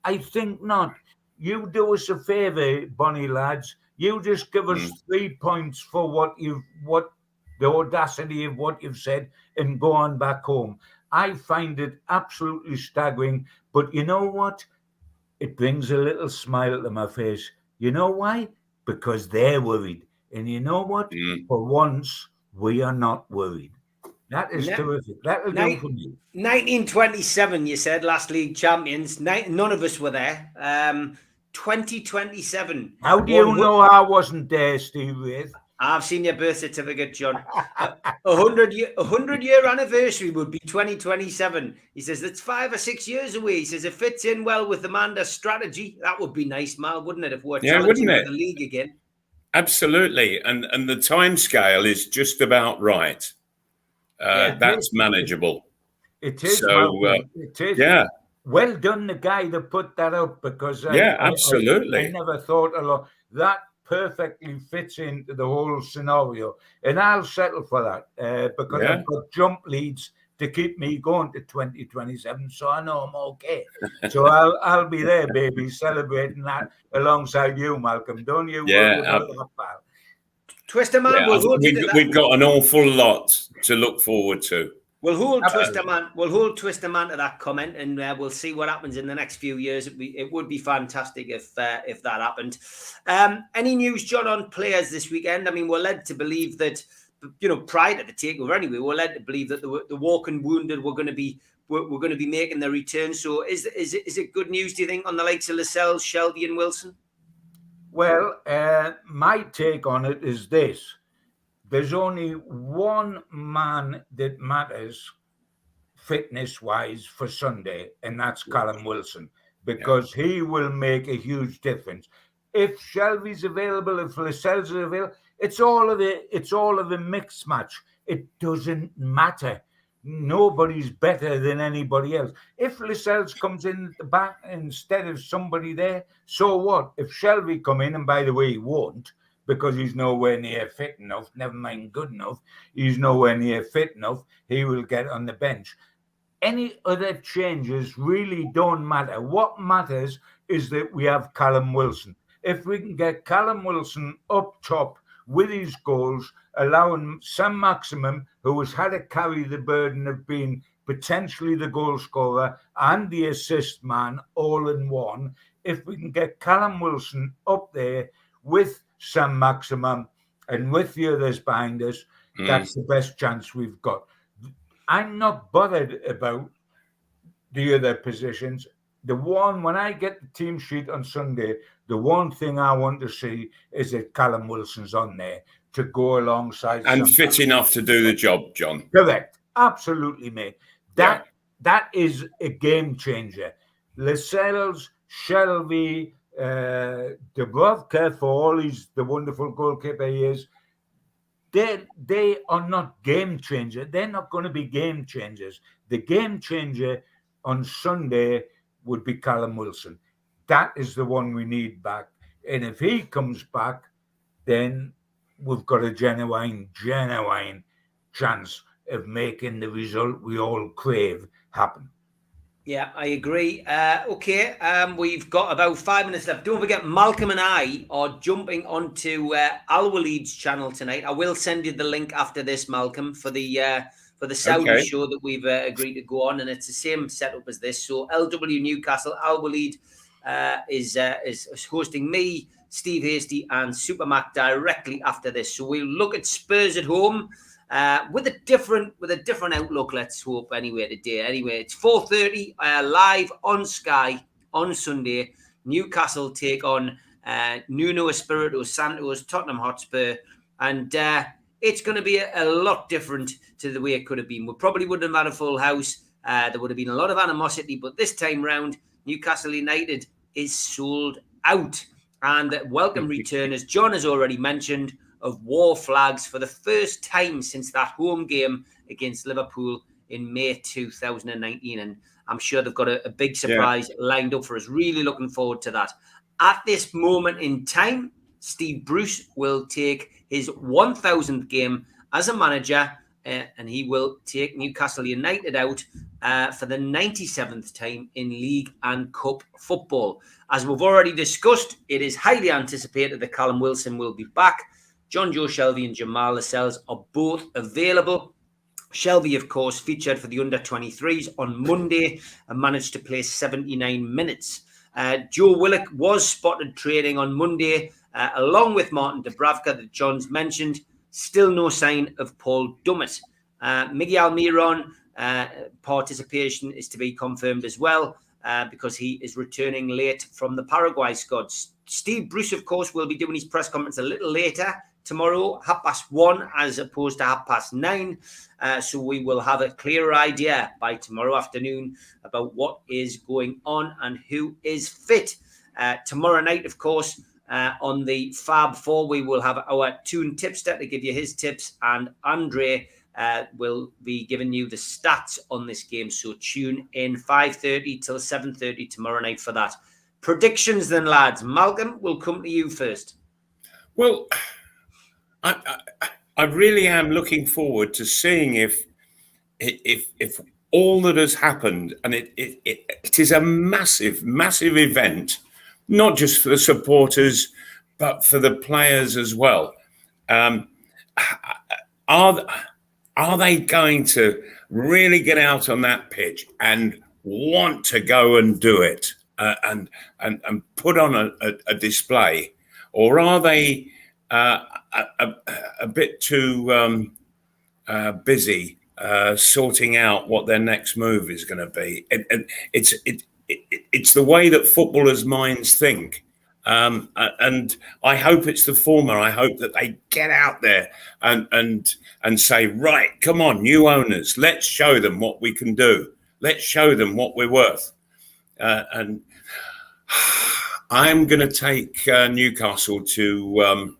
I think not. You do us a favour, Bonnie lads. You just give us 3 points for what the audacity of what you've said, and go on back home. I find it absolutely staggering, but you know what? It brings a little smile to my face. You know why? Because they're worried. And you know what? For once, we are not worried. That is terrific. That'll do for me. 1927, you said, last league champions. None of us were there. 2027. How do you know I wasn't there, Steve Wraith? I've seen your birth certificate, John. 100-year anniversary would be 2027. He says that's 5 or 6 years away. He says it fits in well with Amanda's strategy. That would be nice, Mal, wouldn't it? If we're challenging for the league again. Absolutely, and the time scale is just about right. That's manageable. It is. So, it is. Yeah. Well done, the guy that put that up, because absolutely. I never thought a lot that perfectly fits into the whole scenario, and I'll settle for that because I've got jump leads to keep me going to 2027, so I know I'm okay. So I'll be there, baby, celebrating that alongside you, Malcolm. Don't you worry about that, pal. Twister Man, we've got an awful lot to look forward to. We'll hold Twister Man to that comment, and we'll see what happens in the next few years. It would be fantastic if that happened. Any news, John, on players this weekend? I mean, we're led to believe that, prior to the takeover anyway, we're led to believe that the walking wounded were going to be making their return. So is it good news, do you think, on the likes of Lascelles, Shelby and Wilson? Well, my take on it is this. There's only one man that matters fitness-wise for Sunday, and that's Callum Wilson, because he will make a huge difference. If Shelby's available, if Lascelles is available, it's all of a mixed match. It doesn't matter. Nobody's better than anybody else. If Lascelles comes in at the back instead of somebody there, so what? If Shelby come in, and by the way, he won't, because he's nowhere near fit enough, never mind good enough, he's nowhere near fit enough, he will get on the bench. Any other changes really don't matter. What matters is that we have Callum Wilson. If we can get Callum Wilson up top with his goals, allowing Sam Maximum, who has had to carry the burden of being potentially the goal scorer and the assist man all in one, if we can get Callum Wilson up there with Sam Maximum and with the others behind us, that's the best chance we've got. I'm not bothered about the other positions. When I get the team sheet on Sunday, the one thing I want to see is that Callum Wilson's on there, to go alongside. And fit enough to do the job, John. Correct. Absolutely, mate. That is a game changer. Lascelles, Shelby, Dubrovka, for all he's the wonderful goalkeeper he is, they are not game changers. They're not going to be game changers. The game changer on Sunday would be Callum Wilson. That is the one we need back. And if he comes back, then we've got a genuine chance of making the result we all crave happen. Yeah, I agree. Okay, we've got about 5 minutes left. Don't forget, Malcolm and I are jumping onto Al Waleed's channel tonight. I will send you the link after this, Malcolm, for the Saudi show that we've agreed to go on, and it's the same setup as this. So LW Newcastle, Al Waleed is hosting me, Steve Hasty, and Supermac directly after this. So we'll look at Spurs at home. With a different outlook, let's hope. Anyway, it's 4:30 live on Sky on Sunday. Newcastle take on Nuno Espirito Santos, Tottenham Hotspur, and it's going to be a lot different to the way it could have been. We probably wouldn't have had a full house. There would have been a lot of animosity, but this time round, Newcastle United is sold out, and welcome return, as John has already mentioned, of war flags for the first time since that home game against Liverpool in May 2019. And I'm sure they've got a big surprise lined up for us. Really looking forward to that. At this moment in time, Steve Bruce will take his 1,000th game as a manager, and he will take Newcastle United out for the 97th time in league and cup football. As we've already discussed, it is highly anticipated that Callum Wilson will be back. John Joe Shelby and Jamal Lascelles are both available. Shelby, of course, featured for the under-23s on Monday and managed to play 79 minutes. Joe Willock was spotted training on Monday, along with Martin Dubravka that John's mentioned. Still no sign of Paul Dummett. Miguel Miron participation is to be confirmed as well, because he is returning late from the Paraguay squad. Steve Bruce, of course, will be doing his press conference a little later tomorrow, 1:30 as opposed to 9:30. So we will have a clearer idea by tomorrow afternoon about what is going on and who is fit. Tomorrow night, of course, on the Fab 4, we will have our Toon tipster to give you his tips, and Andre will be giving you the stats on this game. So tune in 5:30 till 7:30 tomorrow night for that. Predictions then, lads. Malcolm, we'll come to you first. Well, I really am looking forward to seeing if all that has happened, and it is a massive event, not just for the supporters, but for the players as well. Are they going to really get out on that pitch and want to go and do it and put on a display, or are they a bit too busy sorting out what their next move is going to be? It's the way that footballers' minds think, and I hope it's the former. I hope that they get out there and say, right, come on, new owners, let's show them what we can do. Let's show them what we're worth. And I'm going to take Newcastle to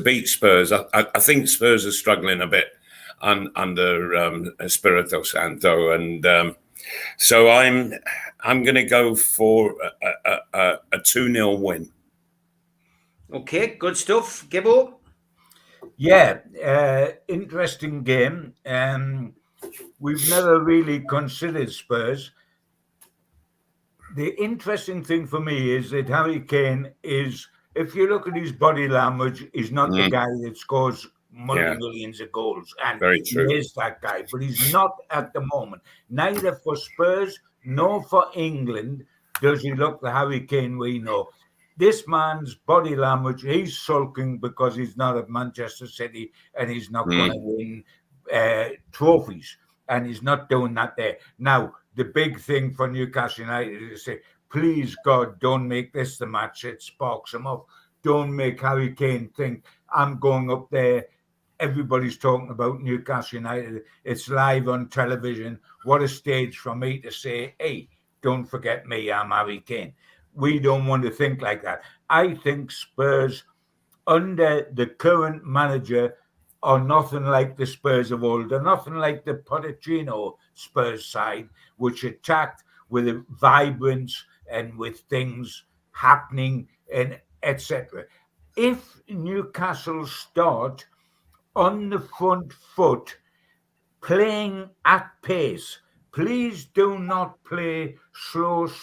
beat Spurs. I think Spurs are struggling a bit under Espirito Santo, and so I'm going to go for a 2-0 win. Okay, good stuff. Gibbo? Yeah, interesting game. We've never really considered Spurs. The interesting thing for me is that Harry Kane is, if you look at his body language, he's not the guy that scores multi-millions of goals. And very true. He is that guy, but he's not at the moment. Neither for Spurs nor for England does he look the Harry Kane we know. This man's body language, he's sulking because he's not at Manchester City and he's not going to win trophies. And he's not doing that there. Now, the big thing for Newcastle United is to say, please, God, don't make this the match that sparks him up. don't make Harry Kane think I'm going up there. Everybody's talking about Newcastle United. It's live on television. What a stage for me to say, hey, don't forget me, I'm Harry Kane. We don't want to think like that. I think Spurs, under the current manager, are nothing like the Spurs of old. They're nothing like the Pochettino Spurs side, which attacked with a vibrance and with things happening and etc. If Newcastle start on the front foot, playing at pace, please do not play slow.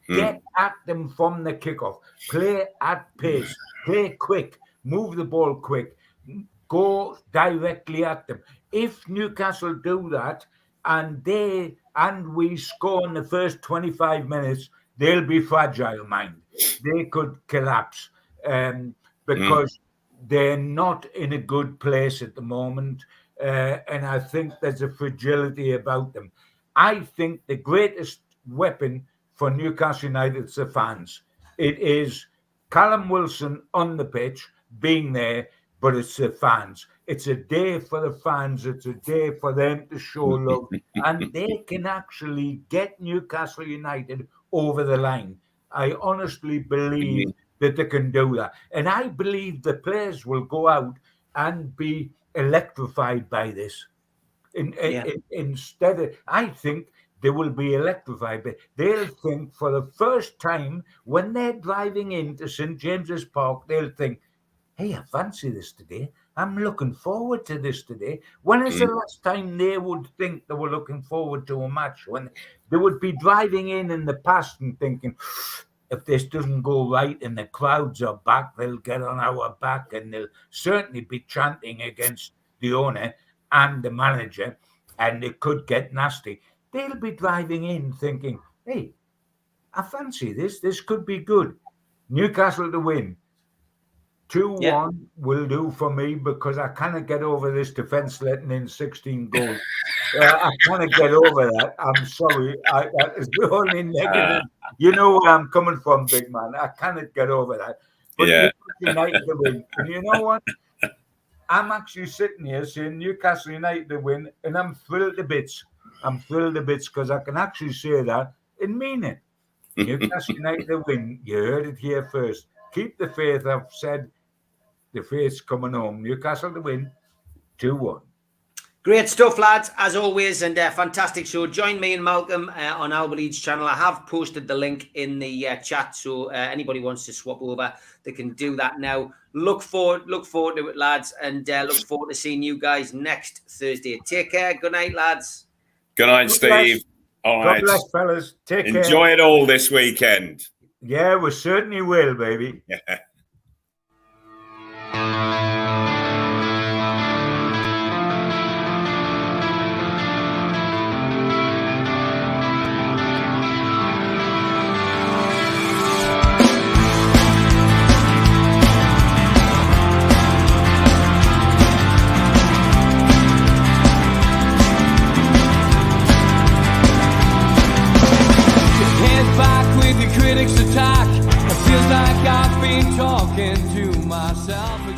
Get at them from the kickoff. Play at pace. Play quick. Move the ball quick. Go directly at them. If Newcastle do that and we score in the first 25 minutes, they'll be fragile, mind. They could collapse because they're not in a good place at the moment. And I think there's a fragility about them. I think the greatest weapon for Newcastle United is the fans. It is Callum Wilson on the pitch, being there, but it's the fans. It's a day for the fans. It's a day for them to show love. And they can actually get Newcastle United over the line. I honestly believe that they can do that. And I believe the players will go out and be electrified by this. Instead of, I think they will be electrified. But they'll think for the first time when they're driving into St. James's Park, they'll think, hey, I fancy this today. I'm looking forward to this today. When is the last time they would think they were looking forward to a match? When they would be driving in the past and thinking, if this doesn't go right and the crowds are back, they'll get on our back and they'll certainly be chanting against the owner and the manager, and it could get nasty. They'll be driving in thinking, hey, I fancy this. This could be good. Newcastle to win. 2-1 will do for me because I cannot get over this defence letting in 16 goals. I cannot get over that. I'm sorry. That is the only negative. You know where I'm coming from, big man. I cannot get over that. But United to win. And you know what? I'm actually sitting here saying Newcastle United to win, and I'm thrilled to bits. I'm thrilled to bits because I can actually say that and mean it. Newcastle United to win. You heard it here first. Keep the faith. I've said the faith's coming home. Newcastle to win 2-1. Great stuff, lads, as always, and fantastic show. Join me and Malcolm on Albert Eads channel. I have posted the link in the chat, so anybody wants to swap over, they can do that now. Look forward to it, lads, and look forward to seeing you guys next Thursday. Take care. Good night, lads. Good night, Steve. All right. God bless, fellas. Take care. Enjoy it all this weekend. Yeah, we certainly will, baby. Yeah. Critics attack. It feels like I've been talking to myself.